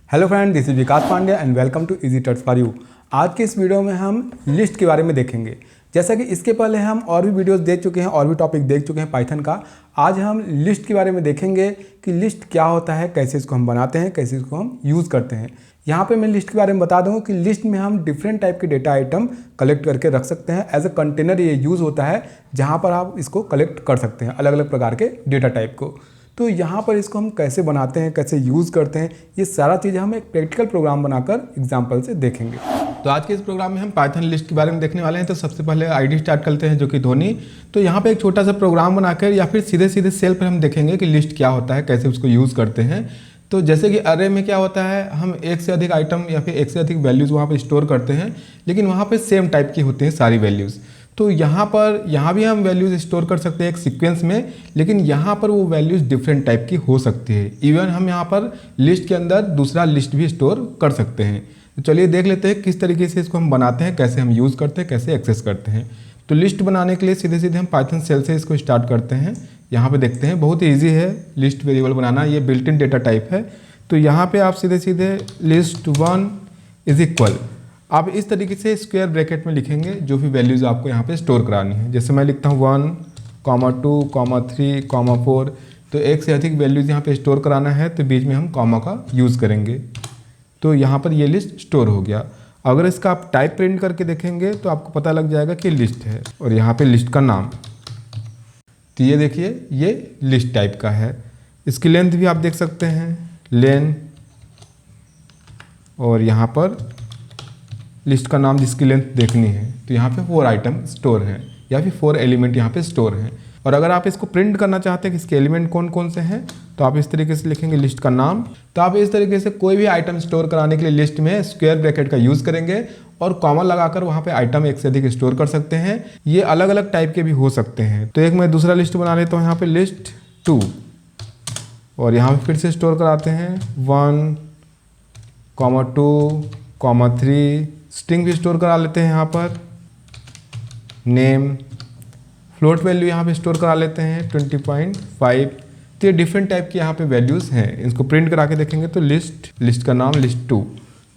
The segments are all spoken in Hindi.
Hello friend, this is Vikas Pandey and welcome to easy tricks for you. आज के इस वीडियो में हम लिस्ट के बारे में देखेंगे। जैसा कि इसके पहले हम और भी वीडियोस देख चुके हैं और भी टॉपिक देख चुके हैं पाइथन का। आज हम लिस्ट के बारे में देखेंगे कि लिस्ट क्या होता है, कैसे इसको हम बनाते हैं, कैसे इसको हम यूज़ करते हैं। यहाँ पे मैं लिस्ट के बारे में बता दूँ कि लिस्ट में हम डिफरेंट टाइप के डेटा आइटम कलेक्ट करके रख सकते हैं। एज अ कंटेनर ये यूज़ होता है जहाँ पर आप इसको कलेक्ट कर सकते हैं अलग अलग प्रकार के डेटा टाइप को। तो यहाँ पर इसको हम कैसे बनाते हैं, कैसे यूज़ करते हैं, ये सारा चीज़ हम एक प्रैक्टिकल प्रोग्राम बनाकर एग्जाम्पल से देखेंगे। तो आज के इस प्रोग्राम में हम पाइथन लिस्ट के बारे में देखने वाले हैं। तो सबसे पहले आईडी स्टार्ट करते हैं जो कि धोनी। तो यहाँ पे एक छोटा सा प्रोग्राम बनाकर या फिर सीधे सीधे सेल पर हम देखेंगे कि लिस्ट क्या होता है, कैसे उसको यूज़ करते हैं। तो जैसे कि अरे में क्या होता है, हम एक से अधिक आइटम या फिर एक से अधिक वैल्यूज़ वहाँ पे स्टोर करते हैं, लेकिन वहाँ पे सेम टाइप की होती हैं सारी वैल्यूज़। तो यहाँ भी हम वैल्यूज़ स्टोर कर सकते हैं एक सीक्वेंस में, लेकिन यहाँ पर वो वैल्यूज़ डिफरेंट टाइप की हो सकती है। इवन हम यहाँ पर लिस्ट के अंदर दूसरा लिस्ट भी स्टोर कर सकते हैं। तो चलिए देख लेते हैं किस तरीके से इसको हम बनाते हैं, कैसे हम यूज़ करते हैं, कैसे एक्सेस करते हैं। तो लिस्ट बनाने के लिए सीधे सीधे हम पाइथन सेल से इसको स्टार्ट करते हैं। यहाँ पे देखते हैं बहुत ईजी है लिस्ट वेरिएबल बनाना, ये बिल्ट इन डेटा टाइप है। तो यहाँ पे आप सीधे सीधे लिस्ट 1 इज इक्वल, आप इस तरीके से स्क्वायर ब्रैकेट में लिखेंगे जो भी वैल्यूज़ आपको यहाँ पे स्टोर करानी है। जैसे मैं लिखता हूँ 1, 2, 3, 4। तो एक से अधिक वैल्यूज़ यहाँ पे स्टोर कराना है तो बीच में हम कॉमा का यूज़ करेंगे। तो यहाँ पर ये लिस्ट स्टोर हो गया। अगर इसका आप टाइप प्रिंट करके देखेंगे तो आपको पता लग जाएगा कि लिस्ट है, और यहाँ पे लिस्ट का नाम। तो ये देखिए ये लिस्ट टाइप का है। इसकी लेंथ भी आप देख सकते हैं, लेन, और यहाँ पर लिस्ट का नाम जिसकी लेंथ देखनी है। तो यहाँ पे 4 आइटम स्टोर हैं या फिर 4 एलिमेंट यहाँ पे स्टोर हैं। और अगर आप इसको प्रिंट करना चाहते हैं कि इसके एलिमेंट कौन कौन से हैं, तो आप इस तरीके से लिखेंगे लिस्ट का नाम। तो आप इस तरीके से कोई भी आइटम स्टोर कराने के लिए लिस्ट में स्क्वायर ब्रैकेट का यूज़ करेंगे और कॉमा लगाकर वहाँ पे आइटम एक से अधिक स्टोर कर सकते हैं। ये अलग अलग टाइप के भी हो सकते हैं। तो एक मैं दूसरा लिस्ट बना लेता हूँ, यहाँ पे लिस्ट 2, और यहाँ पे फिर से स्टोर कराते हैं 1, 2, 3। स्ट्रिंग भी स्टोर करा लेते हैं यहाँ पर, नेम, फ्लोट वैल्यू यहाँ पे स्टोर करा लेते हैं 20.5। तो ये डिफरेंट टाइप की यहाँ पे वैल्यूज़ हैं। इसको प्रिंट करा के देखेंगे तो लिस्ट का नाम लिस्ट 2।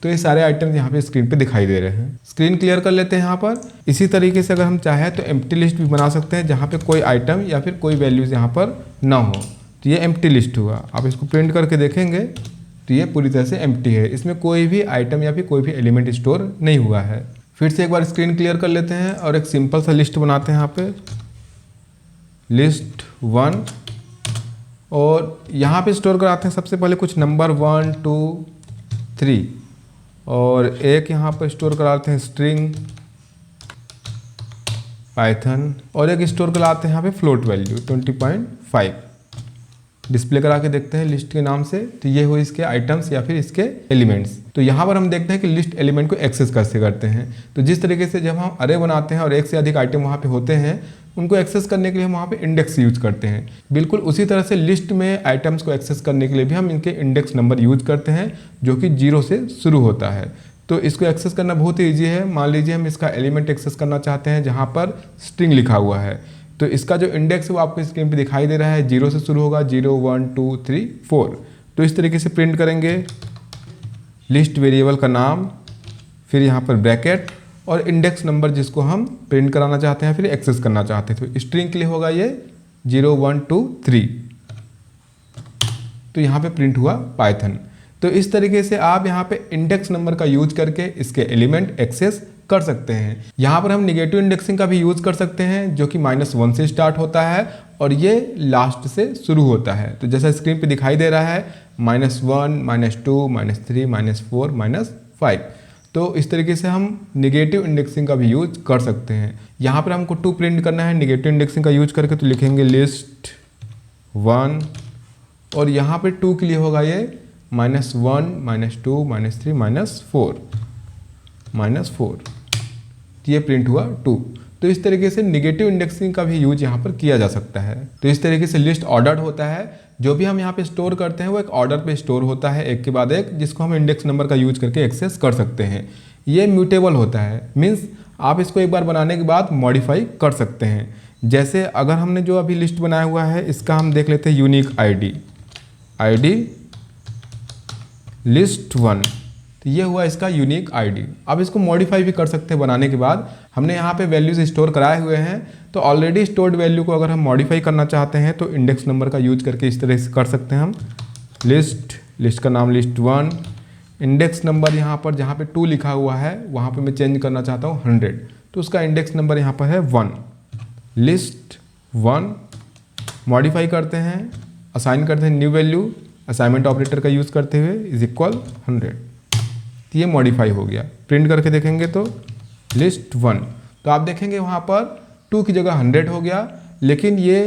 तो ये सारे आइटम्स यहाँ पे स्क्रीन पे दिखाई दे रहे हैं। स्क्रीन क्लियर कर लेते हैं यहाँ पर। इसी तरीके से अगर हम चाहें तो एम्प्टी लिस्ट भी बना सकते हैं जहाँ पे कोई आइटम या फिर कोई वैल्यूज़ यहाँ पर ना हो। तो ये एम्प्टी लिस्ट हुआ। आप इसको प्रिंट करके देखेंगे तो ये पूरी तरह से एम्प्टी है, इसमें कोई भी आइटम या फिर कोई भी एलिमेंट स्टोर नहीं हुआ है। फिर से एक बार स्क्रीन क्लियर कर लेते हैं और एक सिंपल सा लिस्ट बनाते हैं यहाँ पे, लिस्ट 1, और यहाँ पे स्टोर कराते हैं सबसे पहले कुछ नंबर 1, 2, 3, और एक यहाँ पर स्टोर कराते हैं स्ट्रिंग पाइथन, और एक स्टोर कराते हैं यहाँ पे फ्लोट वैल्यू 20.5। डिस्प्ले करा के देखते हैं लिस्ट के नाम से। तो ये हुए इसके आइटम्स या फिर इसके एलिमेंट्स। तो यहाँ पर हम देखते हैं कि लिस्ट एलिमेंट को एक्सेस कैसे करते हैं। तो जिस तरीके से जब हम अरे बनाते हैं और एक से अधिक आइटम वहाँ पे होते हैं, उनको एक्सेस करने के लिए हम वहाँ पे इंडेक्स यूज करते हैं। बिल्कुल उसी तरह से लिस्ट में आइटम्स को एक्सेस करने के लिए भी हम इनके इंडेक्स नंबर यूज करते हैं जो कि 0 से शुरू होता है। तो इसको एक्सेस करना बहुत ही ईजी है। मान लीजिए हम इसका एलिमेंट एक्सेस करना चाहते हैं जहाँ पर स्ट्रिंग लिखा हुआ है, तो इसका जो इंडेक्स है वो आपको स्क्रीन पे दिखाई दे रहा है, 0 से शुरू होगा, 0, 1, 2, 3, 4। तो इस तरीके से प्रिंट करेंगे लिस्ट वेरिएबल का नाम, फिर यहाँ पर ब्रैकेट और इंडेक्स नंबर जिसको हम प्रिंट कराना चाहते हैं फिर एक्सेस करना चाहते हैं। तो स्ट्रिंग के लिए होगा ये 0, 1, 2, 3। तो यहाँ पे प्रिंट हुआ पाइथन। तो इस तरीके से आप यहाँ पे इंडेक्स नंबर का यूज करके इसके एलिमेंट एक्सेस कर सकते हैं। यहाँ पर हम निगेटिव इंडेक्सिंग का भी यूज कर सकते हैं जो कि -1 से स्टार्ट होता है और ये लास्ट से शुरू होता है। तो जैसा स्क्रीन पे दिखाई दे रहा है -1, -2, -3, -4, -5। तो इस तरीके से हम निगेटिव इंडेक्सिंग का भी यूज कर सकते हैं। यहाँ पर हमको 2 प्रिंट करना है निगेटिव इंडेक्सिंग का यूज करके, तो लिखेंगे लिस्ट 1, और यहाँ पे 2 के लिए होगा ये -1, -2, -3, -4। ये प्रिंट हुआ 2। तो इस तरीके से निगेटिव इंडेक्सिंग का भी यूज यहाँ पर किया जा सकता है। तो इस तरीके से लिस्ट ऑर्डर्ड होता है। जो भी हम यहाँ पे स्टोर करते हैं वो एक ऑर्डर पे स्टोर होता है एक के बाद एक, जिसको हम इंडेक्स नंबर का यूज करके एक्सेस कर सकते हैं। ये म्यूटेबल होता है, मीन्स आप इसको एक बार बनाने के बाद मॉडिफाई कर सकते हैं। जैसे अगर हमने जो अभी लिस्ट बनाया हुआ है इसका हम देख लेते हैं यूनिक आईडी लिस्ट 1। तो ये हुआ इसका यूनिक आईडी। अब इसको मॉडिफाई भी कर सकते हैं बनाने के बाद। हमने यहाँ पे वैल्यूज स्टोर कराए हुए हैं, तो ऑलरेडी स्टोर्ड वैल्यू को अगर हम मॉडिफाई करना चाहते हैं तो इंडेक्स नंबर का यूज करके इस तरह से कर सकते हैं हम। लिस्ट का नाम लिस्ट 1, इंडेक्स नंबर यहाँ पर जहाँ पे 2 लिखा हुआ है वहाँ पे मैं चेंज करना चाहता हूँ 100, तो उसका इंडेक्स नंबर यहाँ पर है 1। लिस्ट 1 मॉडिफाई करते हैं, असाइन करते हैं न्यू वैल्यू, असाइनमेंट ऑपरेटर का यूज़ करते हुए इज इक्वल 100। तो ये मॉडिफाई हो गया। प्रिंट करके देखेंगे तो लिस्ट 1, तो आप देखेंगे वहाँ पर 2 की जगह 100 हो गया, लेकिन ये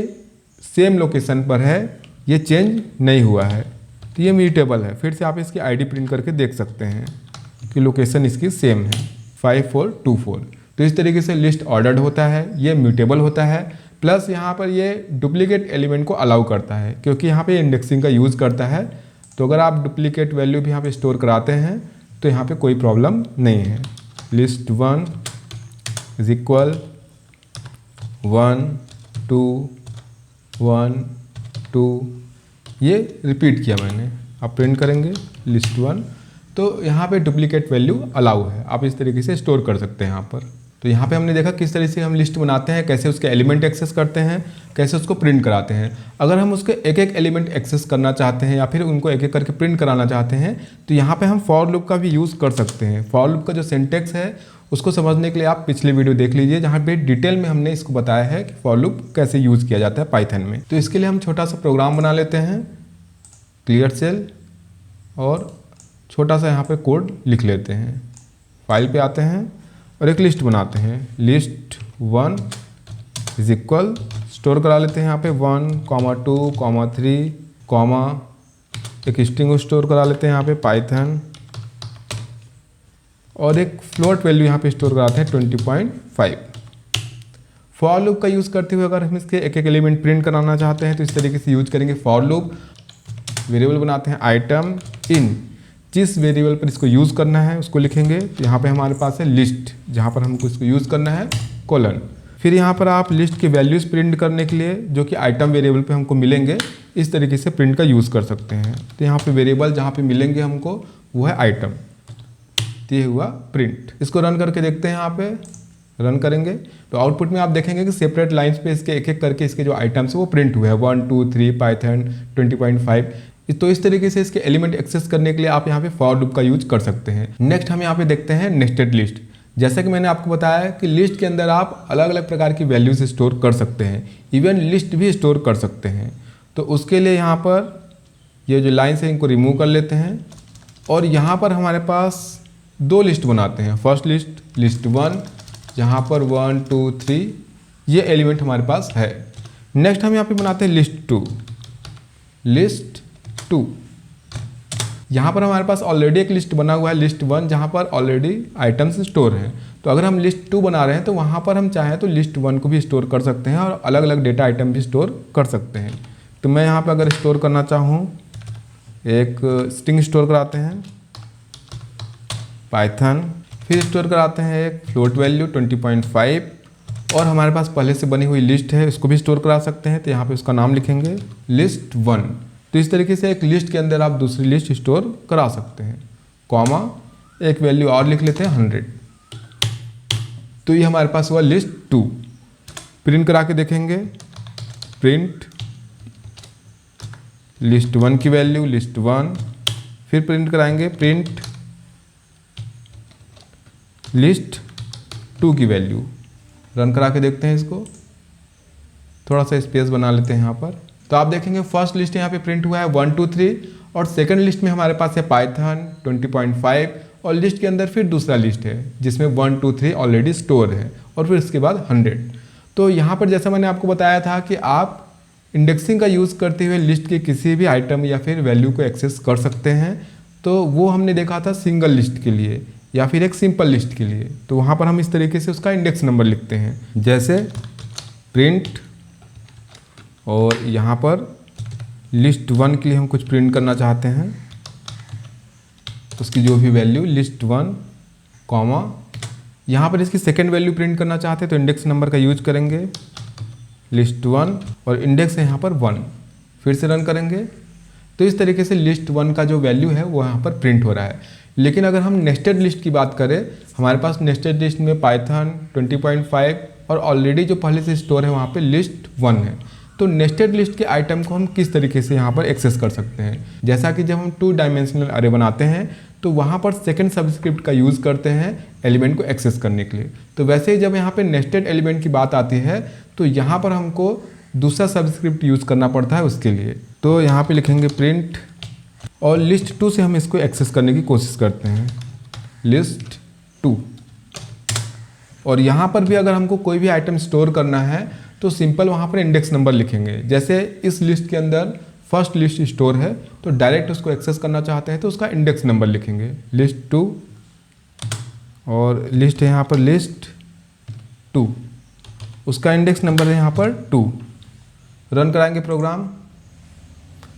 सेम लोकेशन पर है, ये चेंज नहीं हुआ है, तो ये म्यूटेबल है। फिर से आप इसकी आईडी प्रिंट करके देख सकते हैं कि लोकेशन इसकी सेम है 5424। तो इस तरीके से लिस्ट ऑर्डर्ड होता है, ये म्यूटेबल होता है, प्लस यहाँ पर ये डुप्लीकेट एलिमेंट को अलाउ करता है क्योंकि यहाँ पे इंडेक्सिंग का यूज़ करता है। तो अगर आप डुप्लीकेट वैल्यू भी यहाँ पे स्टोर कराते हैं तो यहाँ पे कोई प्रॉब्लम नहीं है। लिस्ट 1 इज इक्वल 1 2 1 2, ये रिपीट किया मैंने। आप प्रिंट करेंगे लिस्ट 1, तो यहाँ पे डुप्लीकेट वैल्यू अलाउ है, आप इस तरीके से स्टोर कर सकते हैं यहाँ पर। तो यहाँ पे हमने देखा किस तरह से हम लिस्ट बनाते हैं, कैसे उसके एलिमेंट एक्सेस करते हैं, कैसे उसको प्रिंट कराते हैं। अगर हम उसके एक एक एलिमेंट एक्सेस करना चाहते हैं या फिर उनको एक एक करके प्रिंट कराना चाहते हैं तो यहाँ पे हम फॉर लूप का भी यूज़ कर सकते हैं। फॉर लूप का जो सिंटेक्स है उसको समझने के लिए आप पिछले वीडियो देख लीजिए, जहाँ पे डिटेल में हमने इसको बताया है कि फॉर लूप कैसे यूज़ किया जाता है पाइथन में। तो इसके लिए हम छोटा सा प्रोग्राम बना लेते हैं, क्लियर सेल, और छोटा सा यहाँ पे कोड लिख लेते हैं। फाइल पे आते हैं और एक लिस्ट बनाते हैं। लिस्ट 1 इज इक्वल, स्टोर करा लेते हैं यहाँ पे 1, 2, 3, एक स्ट्रिंग स्टोर करा लेते हैं यहाँ पे पाइथन, और एक फ्लोट वैल्यू यहाँ पे स्टोर कराते हैं 20.5। फॉर लूप का यूज़ करते हुए अगर हम इसके एक एक एलिमेंट प्रिंट कराना चाहते हैं तो इस तरीके से यूज करेंगे। फॉर लूप वेरिएबल बनाते हैं आइटम इन, जिस वेरिएबल पर इसको यूज़ करना है उसको लिखेंगे। तो यहाँ पे हमारे पास है लिस्ट, जहाँ पर हमको इसको यूज़ करना है कोलन। फिर यहाँ पर आप लिस्ट की वैल्यूज़ प्रिंट करने के लिए जो कि आइटम वेरिएबल पे हमको मिलेंगे, इस तरीके से प्रिंट का यूज़ कर सकते हैं। तो यहाँ पे वेरिएबल जहाँ पे मिलेंगे हमको वो है आइटम। तो ये हुआ प्रिंट। इसको रन करके देखते हैं। यहाँ पे रन करेंगे तो आउटपुट में आप देखेंगे कि सेपरेट लाइन्स पे इसके एक एक करके इसके जो आइटम्स है वो प्रिंट हुए हैं 1 2 3 पाइथन 20.5। तो इस तरीके से इसके एलिमेंट एक्सेस करने के लिए आप यहाँ पे फॉर लूप का यूज कर सकते हैं। नेक्स्ट हम यहाँ पे देखते हैं नेस्टेड लिस्ट। जैसा कि मैंने आपको बताया कि लिस्ट के अंदर आप अलग अलग प्रकार की वैल्यूज स्टोर कर सकते हैं, इवन लिस्ट भी स्टोर कर सकते हैं। तो उसके लिए यहाँ पर ये जो लाइन्स है इनको रिमूव कर लेते हैं और यहाँ पर हमारे पास 2 लिस्ट बनाते हैं। फर्स्ट लिस्ट 1, जहाँ पर 1 2 3 ये एलिमेंट हमारे पास है। नेक्स्ट हम यहाँ पे बनाते हैं लिस्ट 2। यहाँ पर हमारे पास ऑलरेडी एक लिस्ट बना हुआ है लिस्ट 1, जहाँ पर ऑलरेडी आइटम्स स्टोर हैं। तो अगर हम लिस्ट 2 बना रहे हैं तो वहाँ पर हम चाहें तो लिस्ट 1 को भी स्टोर कर सकते हैं और अलग अलग डेटा आइटम भी स्टोर कर सकते हैं। तो मैं यहाँ पर अगर स्टोर करना चाहूँ, एक स्ट्रिंग स्टोर कराते हैं पाइथन, फिर स्टोर कराते हैं एक फ्लोट वैल्यू 20.5 और हमारे पास पहले से बनी हुई लिस्ट है उसको भी स्टोर करा सकते हैं। तो यहाँ पे उसका नाम लिखेंगे लिस्ट 1। तो इस तरीके से एक लिस्ट के अंदर आप दूसरी लिस्ट स्टोर करा सकते हैं। कॉमा एक वैल्यू और लिख लेते हैं 100। तो ये हमारे पास हुआ लिस्ट 2। प्रिंट करा के देखेंगे, प्रिंट लिस्ट 1 की वैल्यू लिस्ट 1, फिर प्रिंट कराएंगे प्रिंट लिस्ट 2 की वैल्यू। रन करा के देखते हैं इसको, थोड़ा सा स्पेस बना लेते हैं यहाँ पर। तो आप देखेंगे फर्स्ट लिस्ट यहाँ पे प्रिंट हुआ है 1 2 3 और सेकंड लिस्ट में हमारे पास है पाइथन 20.5 और लिस्ट के अंदर फिर दूसरा लिस्ट है जिसमें 1 2 3 ऑलरेडी स्टोर है और फिर इसके बाद 100। तो यहाँ पर जैसा मैंने आपको बताया था कि आप इंडेक्सिंग का यूज़ करते हुए लिस्ट के किसी भी आइटम या फिर वैल्यू को एक्सेस कर सकते हैं। तो वो हमने देखा था सिंगल लिस्ट के लिए या फिर एक सिंपल लिस्ट के लिए। तो वहाँ पर हम इस तरीके से उसका इंडेक्स नंबर लिखते हैं, जैसे प्रिंट, और यहाँ पर लिस्ट 1 के लिए हम कुछ प्रिंट करना चाहते हैं, उसकी जो भी वैल्यू लिस्ट 1 कॉमा, यहाँ पर इसकी सेकेंड वैल्यू प्रिंट करना चाहते हैं तो इंडेक्स नंबर का यूज करेंगे लिस्ट 1 और इंडेक्स है यहाँ पर 1। फिर से रन करेंगे, तो इस तरीके से लिस्ट 1 का जो वैल्यू है वो यहाँ पर प्रिंट हो रहा है। लेकिन अगर हम नेस्टेड लिस्ट की बात करें, हमारे पास नेस्टेड लिस्ट में पाइथन 20.5 और ऑलरेडी जो पहले से स्टोर है वहाँ पे लिस्ट 1 है। तो नेस्टेड लिस्ट के आइटम को हम किस तरीके से यहाँ पर एक्सेस कर सकते हैं, जैसा कि जब हम 2 डायमेंशनल अरे बनाते हैं तो वहाँ पर सेकंड सबस्क्रिप्ट का यूज़ करते हैं एलिमेंट को एक्सेस करने के लिए। तो वैसे ही जब यहाँ पे नेस्टेड एलिमेंट की बात आती है तो यहाँ पर हमको दूसरा सबस्क्रिप्ट यूज़ करना पड़ता है उसके लिए। तो यहाँ पे लिखेंगे प्रिंट और लिस्ट 2 से हम इसको एक्सेस करने की कोशिश करते हैं, लिस्ट 2। और यहाँ पर भी अगर हमको कोई भी आइटम स्टोर करना है तो सिंपल वहाँ पर इंडेक्स नंबर लिखेंगे। जैसे इस लिस्ट के अंदर फर्स्ट लिस्ट स्टोर है तो डायरेक्ट उसको एक्सेस करना चाहते हैं तो उसका इंडेक्स नंबर लिखेंगे, लिस्ट 2। और लिस्ट है यहाँ पर लिस्ट 2, उसका इंडेक्स नंबर है यहाँ पर 2। रन कराएंगे प्रोग्राम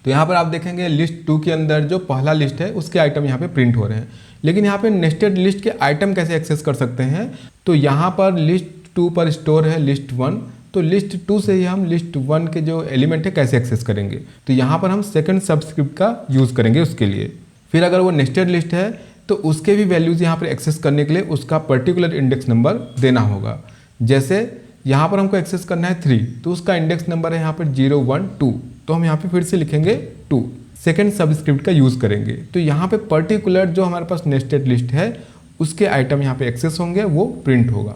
तो यहाँ पर आप देखेंगे लिस्ट 2 के अंदर जो पहला लिस्ट है उसके आइटम यहाँ पे प्रिंट हो रहे हैं। लेकिन यहाँ पे नेस्टेड लिस्ट के आइटम कैसे एक्सेस कर सकते हैं, तो यहाँ पर लिस्ट 2 पर स्टोर है लिस्ट 1, तो लिस्ट 2 से ही हम लिस्ट 1 के जो एलिमेंट है कैसे एक्सेस करेंगे, तो यहाँ पर हम सेकंड सबस्क्रिप्ट का यूज़ करेंगे उसके लिए। फिर अगर वो नेस्टेड लिस्ट है तो उसके भी वैल्यूज़ यहाँ पर एक्सेस करने के लिए उसका पर्टिकुलर इंडेक्स नंबर देना होगा। जैसे यहाँ पर हमको एक्सेस करना है 3 तो उसका इंडेक्स नंबर है यहाँ पर 0 1 2, तो हम यहाँ पे फिर से लिखेंगे 2, सेकंड सबस्क्रिप्ट का यूज़ करेंगे। तो यहाँ पे पर्टिकुलर जो हमारे पास नेस्टेड लिस्ट है उसके आइटम यहाँ पे एक्सेस होंगे, वो प्रिंट होगा।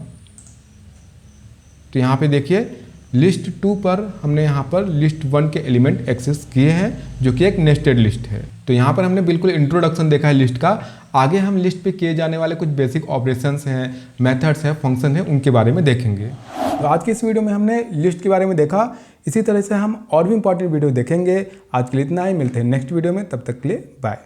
तो यहाँ पे देखिए लिस्ट 2 पर हमने यहाँ पर लिस्ट 1 के एलिमेंट एक्सेस किए हैं जो कि एक नेस्टेड लिस्ट है। तो यहाँ पर हमने बिल्कुल इंट्रोडक्शन देखा है लिस्ट का। आगे हम लिस्ट पे किए जाने वाले कुछ बेसिक ऑपरेशंस हैं, मेथड्स हैं, फंक्शन हैं, उनके बारे में देखेंगे। तो आज की इस वीडियो में हमने लिस्ट के बारे में देखा। इसी तरह से हम और भी इंपॉर्टेंट वीडियो देखेंगे। आज के लिए इतना ही, मिलते हैं नेक्स्ट वीडियो में, तब तक के लिए बाय।